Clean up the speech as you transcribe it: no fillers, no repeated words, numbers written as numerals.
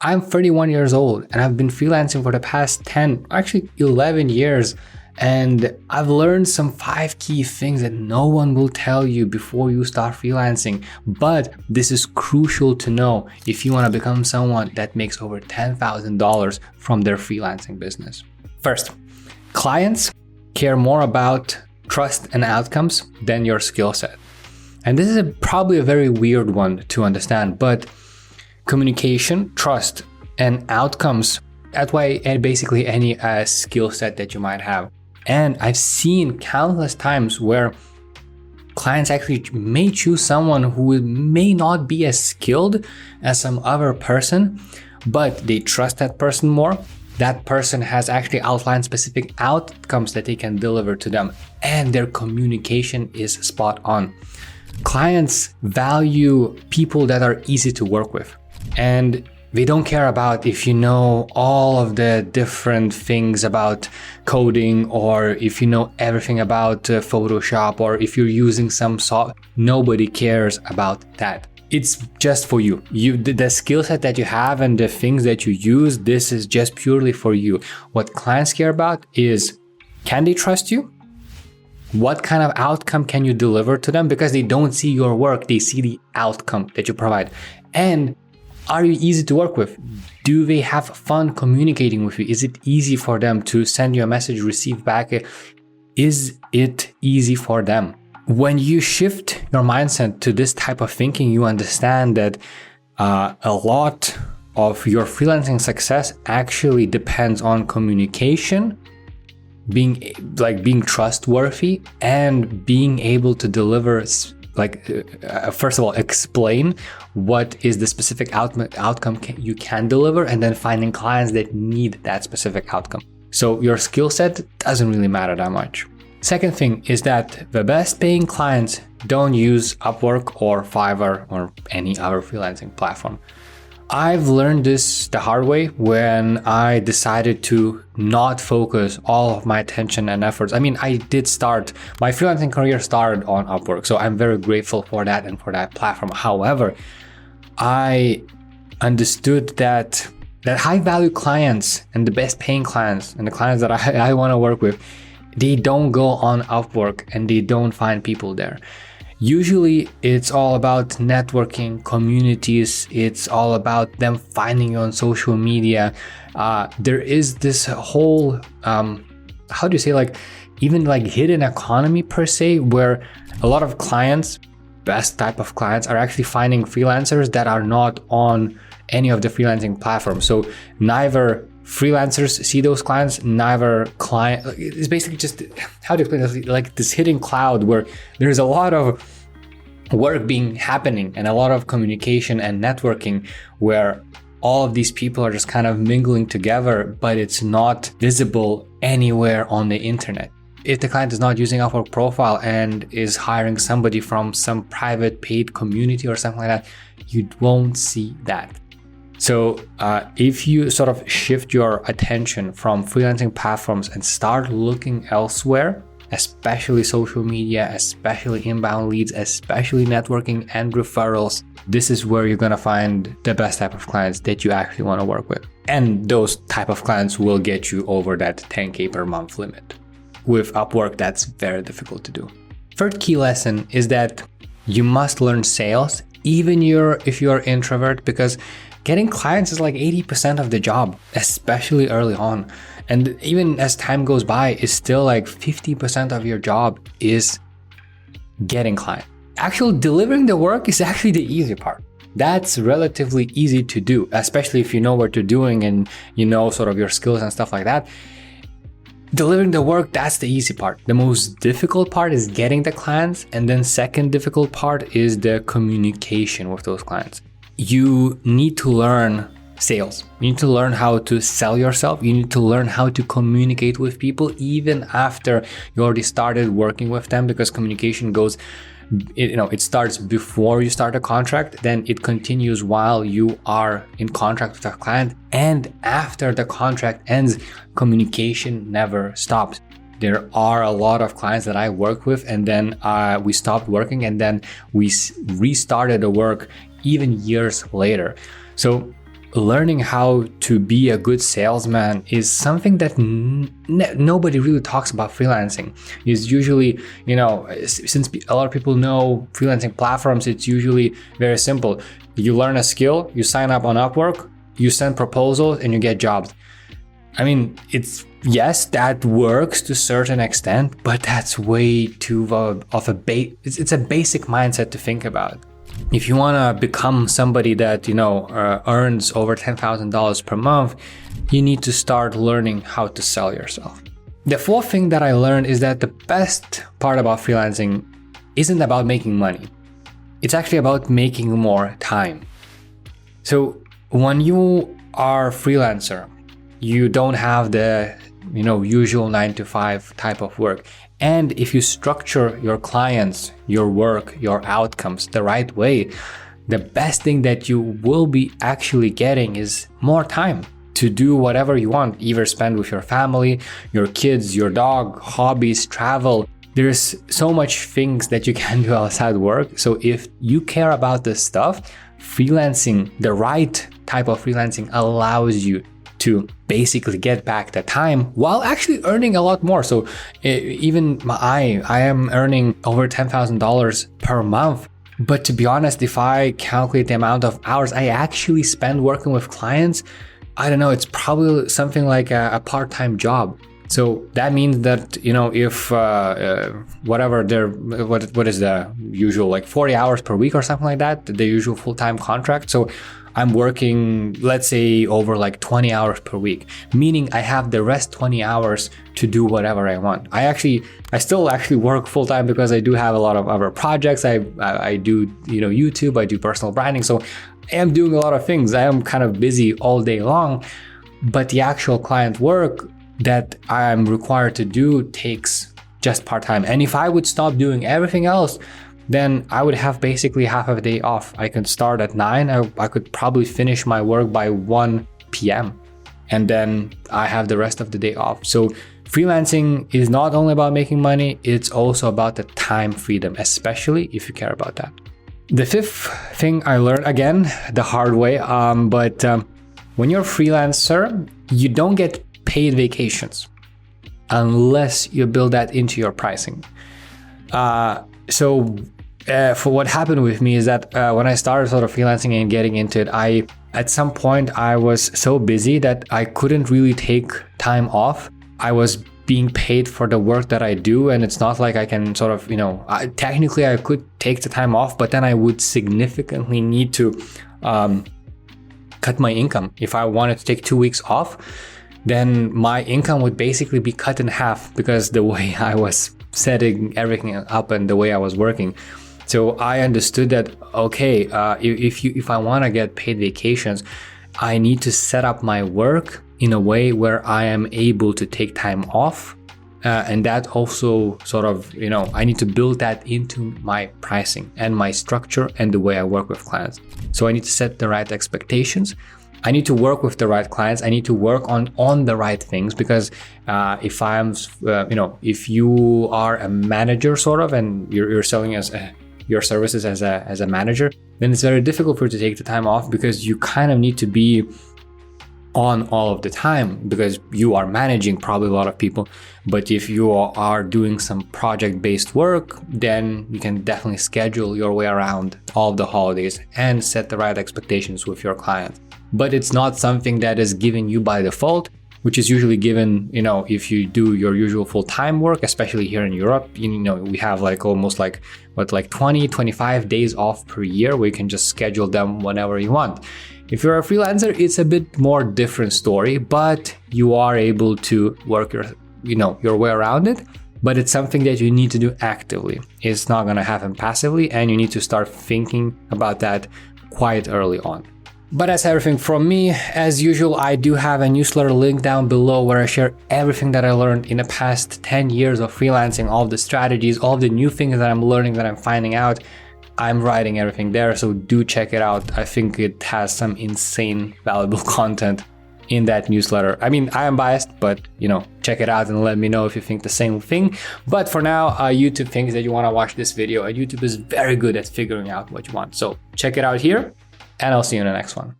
I'm 31 years old and I've been freelancing for the past 10, actually 11 years. And I've learned some 5 key things that no one will tell you before you start freelancing. But this is crucial to know if you want to become someone that makes over $10,000 from their freelancing business. First, clients care more about trust and outcomes than your skill set. And this is probably a very weird one to understand, but communication, trust, and outcomes outweigh basically any skill set that you might have. And I've seen countless times where clients actually may choose someone who may not be as skilled as some other person, but they trust that person more. That person has actually outlined specific outcomes that they can deliver to them, and their communication is spot on. Clients value people that are easy to work with, and they don't care about if you know all of the different things about coding, or if you know everything about Photoshop, or if you're using some software. Nobody cares about that. It's just for you. The skill set that you have and the things that you use, this is just purely for you. What clients care about is, can they trust you? What kind of outcome can you deliver to them? Because they don't see your work, they see the outcome that you provide. And are you easy to work with? Do they have fun communicating with you? Is it easy for them to send you a message, receive back? Is it easy for them? When you shift your mindset to this type of thinking, you understand that a lot of your freelancing success actually depends on communication, being trustworthy, and being able to deliver, first of all, explain what is the specific outcome you can deliver, and then finding clients that need that specific outcome. So your skill set doesn't really matter that much. Second thing is that the best paying clients don't use Upwork or Fiverr or any other freelancing platform. I've learned this the hard way when I decided to not focus all of my attention and efforts. I mean, my freelancing career started on Upwork, so I'm very grateful for that and for that platform. However, I understood that high value clients and the best paying clients and the clients that I want to work with, they don't go on Upwork and they don't find people there. Usually it's all about networking, communities. It's all about them finding you on social media. There is this whole, hidden economy per se, where a lot of clients, best type of clients, are actually finding freelancers that are not on any of the freelancing platforms. So neither freelancers see those clients, neither client. It's basically just, how to explain this, like this hidden cloud where there's a lot of work happening and a lot of communication and networking where all of these people are just kind of mingling together, but it's not visible anywhere on the internet. If the client is not using Upwork profile and is hiring somebody from some private paid community or something like that, you won't see that. So if you sort of shift your attention from freelancing platforms and start looking elsewhere, especially social media, especially inbound leads, especially networking and referrals, this is where you're going to find the best type of clients that you actually want to work with. And those type of clients will get you over that 10K per month limit. With Upwork, that's very difficult to do. Third key lesson is that you must learn sales, even if you're an introvert, because getting clients is like 80% of the job, especially early on. And even as time goes by, it's still like 50% of your job is getting clients. Actually delivering the work is actually the easy part. That's relatively easy to do, especially if you know what you're doing and you know sort of your skills and stuff like that. Delivering the work, that's the easy part. The most difficult part is getting the clients. And then second difficult part is the communication with those clients. You need to learn sales. You need to learn how to sell yourself. You need to learn how to communicate with people even after you already started working with them, because communication goes, it starts before you start a contract, then it continues while you are in contract with a client, and after the contract ends, communication never stops. There are a lot of clients that I work with and then we stopped working and then we restarted the work even years later. So learning how to be a good salesman is something that nobody really talks about freelancing. Is usually, since a lot of people know freelancing platforms, it's usually very simple. You learn a skill, you sign up on Upwork, you send proposals, and you get jobs. I mean, yes, that works to a certain extent, but that's way too it's a basic mindset to think about. If you want to become somebody that, earns over $10,000 per month, you need to start learning how to sell yourself. The fourth thing that I learned is that the best part about freelancing isn't about making money. It's actually about making more time. So when you are a freelancer, you don't have the, usual 9-to-5 type of work. And if you structure your clients, your work, your outcomes the right way, the best thing that you will be actually getting is more time to do whatever you want, either spend with your family, your kids, your dog, hobbies, travel. There's so much things that you can do outside work. So if you care about this stuff, freelancing, the right type of freelancing allows you to basically get back the time while actually earning a lot more. So even I am earning over $10,000 per month. But to be honest, if I calculate the amount of hours I actually spend working with clients, I don't know, it's probably something like a part-time job. So that means that, if what is the usual, like 40 hours per week or something like that, the usual full-time contract. So I'm working, let's say, over like 20 hours per week, meaning I have the rest 20 hours to do whatever I want. I still actually work full time because I do have a lot of other projects. I do, YouTube, I do personal branding. So I am doing a lot of things. I am kind of busy all day long, but the actual client work that I'm required to do takes just part time. And if I would stop doing everything else, then I would have basically half of a day off. I could start at 9. I could probably finish my work by 1 p.m. And then I have the rest of the day off. So freelancing is not only about making money, it's also about the time freedom, especially if you care about that. The fifth thing I learned, again, the hard way, but when you're a freelancer, you don't get paid vacations unless you build that into your pricing. For what happened with me is that when I started sort of freelancing and getting into it, at some point I was so busy that I couldn't really take time off. I was being paid for the work that I do, and it's not like I can sort of, technically I could take the time off, but then I would significantly need to cut my income. If I wanted to take 2 weeks off, then my income would basically be cut in half because the way I was setting everything up and the way I was working. So I understood that, okay, if I want to get paid vacations, I need to set up my work in a way where I am able to take time off. And that also sort of, I need to build that into my pricing and my structure and the way I work with clients. So I need to set the right expectations. I need to work with the right clients. I need to work on the right things, because if you are a manager sort of, and you're selling your services as a manager, then it's very difficult for you to take the time off, because you kind of need to be on all of the time, because you are managing probably a lot of people. But if you are doing some project-based work, then you can definitely schedule your way around all of the holidays and set the right expectations with your client. But it's not something that is given you by default, which is usually given, if you do your usual full-time work, especially here in Europe. We have almost 20, 25 days off per year where you can just schedule them whenever you want. If you're a freelancer, it's a bit more different story, but you are able to work your way around it. But it's something that you need to do actively. It's not going to happen passively, and you need to start thinking about that quite early on. But that's everything from me. As usual, I do have a newsletter link down below where I share everything that I learned in the past 10 years of freelancing, all of the strategies, all of the new things that I'm learning, that I'm finding out. I'm writing everything there, so do check it out. I think it has some insane valuable content in that newsletter. I mean, I am biased, but check it out and let me know if you think the same thing. But for now, YouTube thinks that you want to watch this video, and YouTube is very good at figuring out what you want. So check it out here, and I'll see you in the next one.